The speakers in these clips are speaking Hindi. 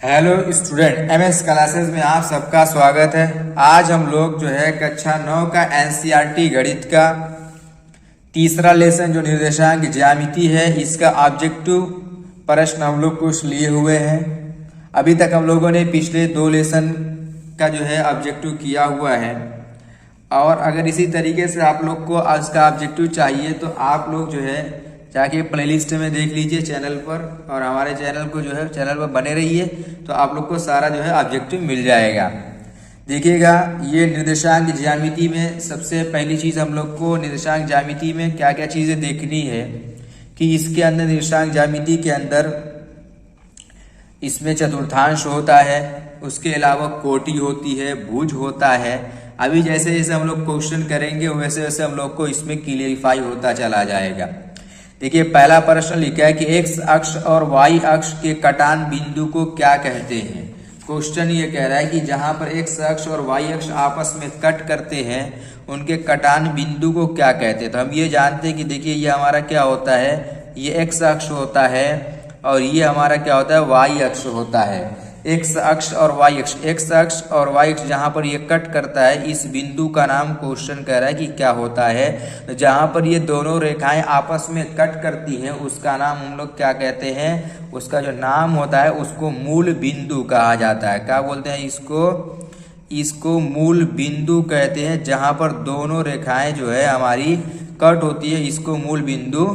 हेलो स्टूडेंट, एमएस क्लासेस में आप सबका स्वागत है। आज हम लोग जो है कक्षा 9 का एनसीईआरटी गणित का तीसरा लेसन जो निर्देशांक ज्यामिति है, इसका ऑब्जेक्टिव प्रश्न हम लोग कुछ लिए हुए हैं। अभी तक हम लोगों ने पिछले 2 लेसन का जो है ऑब्जेक्टिव किया हुआ है, और अगर इसी तरीके से आप लोग को आज का ऑब्जेक्टिव चाहिए तो आप लोग जो है जाके प्लेलिस्ट में देख लीजिए चैनल पर, और हमारे चैनल को जो है चैनल पर बने रहिए तो आप लोग को सारा जो है ऑब्जेक्टिव मिल जाएगा। देखिएगा, ये निर्देशांक ज्यामिति में सबसे पहली चीज़ हम लोग को निर्देशांक ज्यामिति में क्या क्या चीज़ें देखनी है कि इसके अंदर निर्देशांक ज्यामिति के अंदर इसमें चतुर्थांश होता है, उसके अलावा कोटि होती है, भुज होता है। अभी जैसे जैसे हम लोग क्वेश्चन करेंगे वैसे वैसे हम लोग को इसमें क्लियरिफाई होता चला जाएगा। देखिए, पहला प्रश्न लिखा है कि एक्स अक्ष और वाई अक्ष के कटान बिंदु को क्या कहते हैं। क्वेश्चन ये कह रहा है कि जहां पर एक्स अक्ष और वाई अक्ष आपस में कट करते हैं उनके कटान बिंदु को क्या कहते हैं। तो हम ये जानते हैं कि देखिए ये हमारा क्या होता है, ये एक्स अक्ष होता है और ये हमारा क्या होता है, वाई अक्ष होता है। एक्स अक्ष और वाई अक्ष, एक्स अक्ष और वाई अक्ष जहां पर ये कट करता है इस बिंदु का नाम क्वेश्चन कह रहा है कि क्या होता है। तो जहां पर ये दोनों रेखाएं आपस में कट करती हैं उसका नाम हम लोग क्या कहते हैं, उसका जो नाम होता है उसको मूल बिंदु कहा जाता है। क्या बोलते हैं इसको मूल बिंदु कहते हैं। जहां पर दोनों रेखाएं जो है हमारी कट होती है इसको मूल बिंदु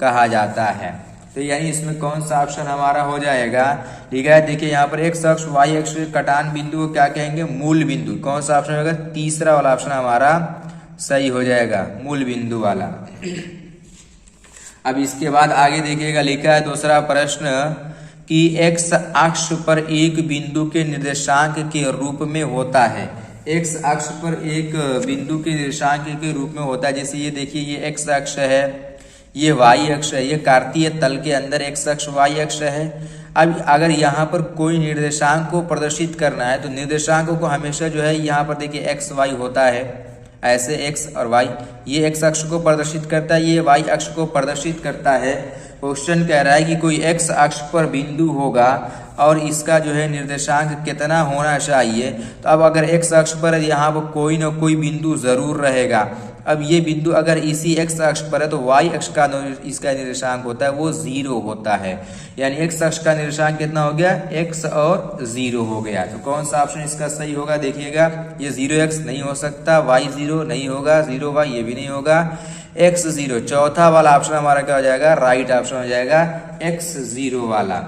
कहा जाता है। तो यानी इसमें कौन सा ऑप्शन हमारा हो जाएगा, ठीक है। देखिए यहाँ पर एक्स अक्ष वाई अक्ष कटान बिंदु को क्या कहेंगे, मूल बिंदु। कौन सा ऑप्शन होगा, तीसरा वाला ऑप्शन हमारा सही हो जाएगा, मूल बिंदु वाला। अब इसके बाद आगे देखिएगा, लिखा है दूसरा प्रश्न कि एक्स अक्ष पर एक बिंदु के निर्देशांक के रूप में होता है। एक्स अक्ष पर एक बिंदु के निर्देशांक के रूप में होता है। जैसे ये देखिए, ये एक्स अक्ष है, ये वाई अक्ष है, ये कार्तीय तल के अंदर एक्स अक्ष वाई अक्ष है। अब अगर यहाँ पर कोई निर्देशांक को प्रदर्शित करना है तो निर्देशांकों को हमेशा जो है यहाँ पर देखिए एक्स वाई होता है, ऐसे एक्स और वाई, ये एक्स अक्ष को प्रदर्शित करता है, ये वाई अक्ष को प्रदर्शित करता है। क्वेश्चन कह रहा है कि कोई एक्स अक्ष पर बिंदु होगा और इसका जो है निर्देशांक कितना होना चाहिए। तो अब अगर एक्स अक्ष पर यहाँ पर कोई ना कोई बिंदु जरूर रहेगा। अब ये बिंदु अगर इसी एक्स अक्ष पर है तो वाई अक्ष का इसका निर्देशांक होता है वो 0 होता है। यानी एक्स अक्ष का निर्देशांक कितना हो गया, x और 0 हो गया। तो कौन सा ऑप्शन इसका सही होगा, देखिएगा ये 0x नहीं हो सकता, y 0 नहीं होगा, 0y ये भी नहीं होगा, x 0। चौथा वाला ऑप्शन हमारा क्या हो जाएगा, राइट ऑप्शन हो जाएगा x 0 वाला।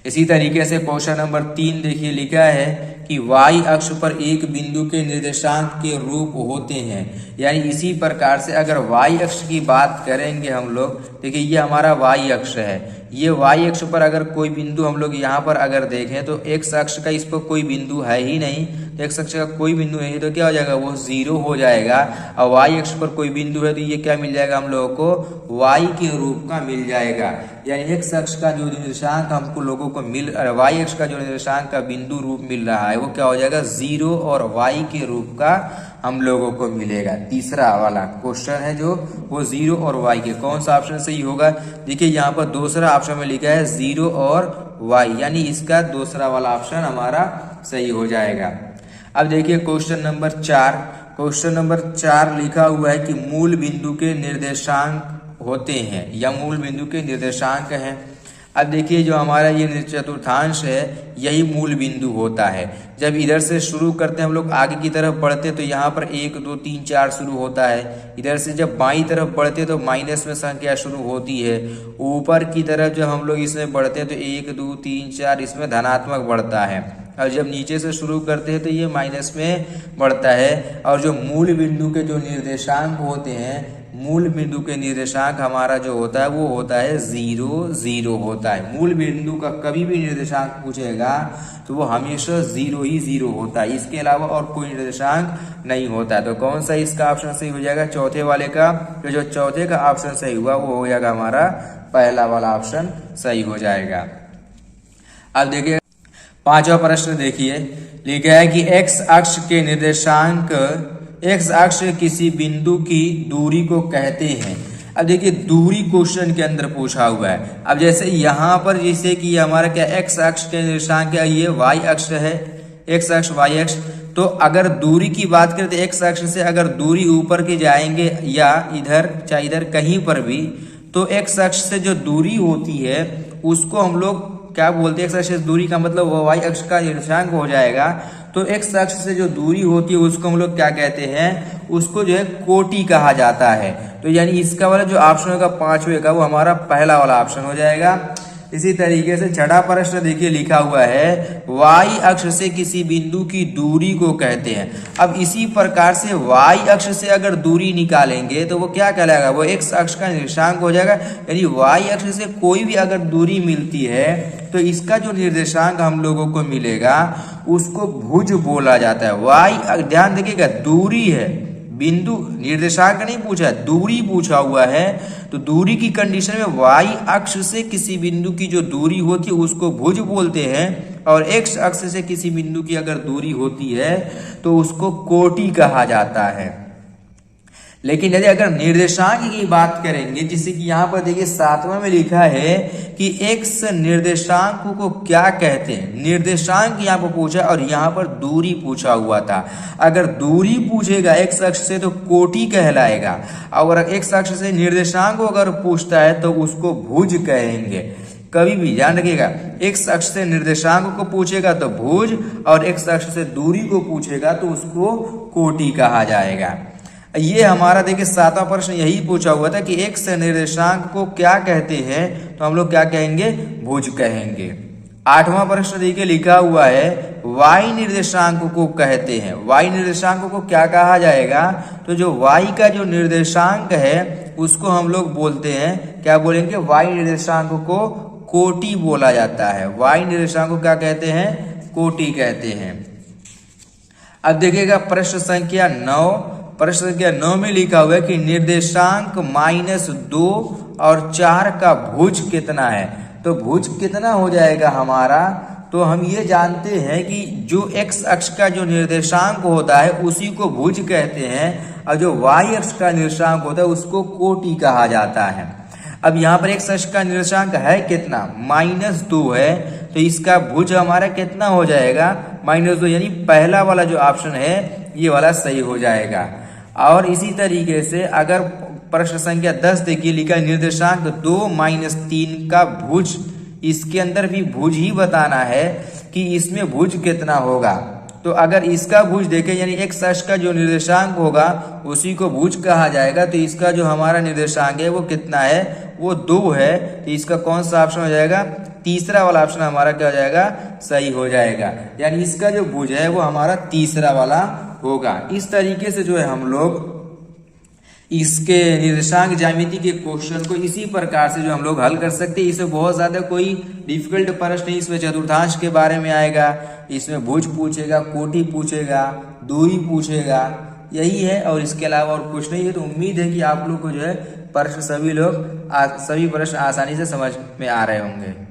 इसी तरीके से क्वेश्चन नंबर 3 देखिए, लिखा है कि y अक्ष पर एक बिंदु के निर्देशांक के रूप होते हैं। यानी इसी प्रकार से अगर y अक्ष की बात करेंगे हम लोग, देखिए ये हमारा y अक्ष है, ये y अक्ष पर अगर कोई बिंदु हम लोग यहाँ पर अगर देखें तो x अक्ष का इस पर कोई बिंदु है ही नहीं, तो x अक्ष का कोई बिंदु नहीं तो क्या हो जाएगा, वो 0 हो जाएगा। और y अक्ष पर कोई बिंदु है तो ये क्या मिल जाएगा हम लोगों को, y के रूप का मिल जाएगा। यानी x अक्ष का जो निर्देशांक हमको लोगों को y अक्ष का जो निर्देशांक का बिंदु रूप मिल रहा है वो क्या हो जाएगा, 0 और y के रूप का हम लोगों को मिलेगा। तीसरा वाला क्वेश्चन है जो वो 0 और y के, कौन सा ऑप्शन सही होगा। देखिए यहाँ पर दूसरा ऑप्शन में लिखा है 0 और y, यानी इसका दूसरा वाला ऑप्शन हमारा सही हो जाएगा। अब देखिए क्वेश्चन नंबर 4, क्वेश्चन नंबर 4 लिखा हुआ है कि मूल बिंदु के निर्देशांक होते हैं या मूल बिंदु के निर्देशांक हैं। अब देखिए जो हमारा ये चतुर्थांश है यही मूल बिंदु होता है। जब इधर से शुरू करते हैं हम लोग आगे की तरफ बढ़ते तो यहाँ पर 1 2 3 4 शुरू होता है। इधर से जब बाईं तरफ बढ़ते तो माइनस में संख्या शुरू होती है। ऊपर की तरफ जब हम लोग इसमें बढ़ते हैं तो 1 2 3 4 इसमें धनात्मक बढ़ता है, और जब नीचे से शुरू करते हैं तो ये माइनस में बढ़ता है। और जो मूल बिंदु के जो निर्देशांक होते हैं, मूल बिंदु के निर्देशांक हमारा जो होता है वो होता है 0 0 होता है। मूल बिंदु का कभी भी निर्देशांक पूछेगा तो वो हमेशा 0 ही 0 होता है, इसके अलावा और कोई निर्देशांक नहीं होता है। तो कौन सा इसका ऑप्शन सही हो जाएगा, चौथे वाले का। तो जो चौथे का ऑप्शन सही हुआ वो हो जाएगा हमारा पहला वाला ऑप्शन सही हो जाएगा। अब देखिए पांचवा प्रश्न देखिए, लिखा है कि एक्स अक्ष के निर्देशांक, एक्स अक्ष किसी बिंदु की दूरी को कहते हैं। अब देखिए दूरी क्वेश्चन के अंदर पूछा हुआ है। अब जैसे यहाँ पर जैसे कि हमारा क्या एक्स अक्ष के निर्देशांक क्या ये वाई अक्ष है, एक्स अक्ष वाई अक्ष। तो अगर दूरी की बात करें तो एक्स अक्ष से अगर दूरी ऊपर की जाएंगे या इधर चाहे इधर कहीं पर भी, तो एक्स अक्ष से जो दूरी होती है उसको हम लोग क्या बोलते हैं, एक्स अक्ष से दूरी का मतलब वाई अक्ष का निर्देशांक हो जाएगा। तो एक्स अक्ष से जो दूरी होती है उसको हम लोग क्या कहते हैं, उसको जो है कोटि कहा जाता है। तो यानी इसका वाला जो ऑप्शन होगा पांचवे का वो हमारा पहला वाला ऑप्शन हो जाएगा। इसी तरीके से छठा प्रश्न देखिए लिखा हुआ है वाई अक्ष से किसी बिंदु की दूरी को कहते हैं। अब इसी प्रकार से वाई अक्ष से अगर दूरी निकालेंगे तो वो क्या कहलाएगा, वो एक्स अक्ष का निर्देशांक हो जाएगा। यानी वाई अक्ष से कोई भी अगर दूरी मिलती है तो इसका जो निर्देशांक हम लोगों को मिलेगा उसको भुज बोला जाता है। वाई ध्यान देखिएगा दूरी है, बिंदु निर्देशांक नहीं पूछा, दूरी पूछा हुआ है। तो दूरी की कंडीशन में वाई अक्ष से किसी बिंदु की जो दूरी होती है उसको भुज बोलते हैं, और एक्स अक्ष से किसी बिंदु की अगर दूरी होती है तो उसको कोटि कहा जाता है। लेकिन यदि अगर निर्देशांक की बात करेंगे, जैसे कि यहाँ पर देखिए 7वां में लिखा है कि एक्स निर्देशांक को क्या कहते हैं। निर्देशांक यहाँ पर पूछा और यहाँ पर दूरी पूछा हुआ था। अगर दूरी पूछेगा एक्स अक्ष से तो कोटि कहलाएगा, और एक्स अक्ष से निर्देशांक को अगर पूछता है तो उसको भुज कहेंगे। कभी भी ध्यान रखिएगा, एक्स अक्ष से निर्देशांक को पूछेगा तो भुज, और एक्स अक्ष से दूरी को पूछेगा तो उसको कोटि कहा जाएगा। ये हमारा देखिए 7वां प्रश्न यही पूछा हुआ था कि एक्स निर्देशांक को क्या कहते हैं, तो हम लोग क्या कहेंगे, भुज कहेंगे। 8वां प्रश्न देखिए लिखा हुआ है वाई निर्देशांक को कहते हैं। वाई निर्देशांक को क्या कहा जाएगा, तो जो वाई का जो निर्देशांक है उसको हम लोग बोलते हैं, क्या बोलेंगे, वाई निर्देशांक को कोटि बोला जाता है। वाई निर्देशांक को क्या कहते हैं, कोटि कहते हैं। अब देखिएगा प्रश्न संख्या 9, प्रश्न संख्या 9 में लिखा हुआ है कि निर्देशांक -2 और 4 का भुज कितना है। तो भुज कितना हो जाएगा हमारा, तो हम ये जानते हैं कि जो एक्स अक्ष का जो निर्देशांक होता है उसी को भुज कहते हैं, और जो वाई अक्ष का निर्देशांक होता है उसको कोटि कहा जाता है। अब यहाँ पर एक्स अक्ष का निर्देशांक है कितना, -2 है, तो इसका भुज हमारा कितना हो जाएगा, -2, यानी पहला वाला जो ऑप्शन है ये वाला सही हो जाएगा। और इसी तरीके से अगर प्रश्न संख्या 10 देखिए लिखा निर्देशांक 2 - 3 का भुज, इसके अंदर भी भुज ही बताना है कि इसमें भुज कितना होगा। तो अगर इसका भुज देखें यानी एक्स अक्ष का जो निर्देशांक होगा उसी को भुज कहा जाएगा। तो इसका जो हमारा निर्देशांक है वो कितना है, वो 2 है। तो इसका कौन सा ऑप्शन हो जाएगा, तीसरा वाला ऑप्शन हमारा क्या हो जाएगा, सही हो जाएगा। यानी इसका जो भुज है वो हमारा तीसरा वाला होगा। इस तरीके से जो है हम लोग इसके निर्देशांक ज्यामिति के क्वेश्चन को इसी प्रकार से जो हम लोग हल कर सकते हैं। इसमें बहुत ज्यादा कोई डिफिकल्ट प्रश्न नहीं, इसमें चतुर्थांश के बारे में आएगा, इसमें भुज पूछेगा, कोटि पूछेगा, दूरी पूछेगा, यही है और इसके अलावा और कुछ नहीं है। तो उम्मीद है कि आप लोग को जो है प्रश्न सभी प्रश्न आसानी से समझ में आ रहे होंगे।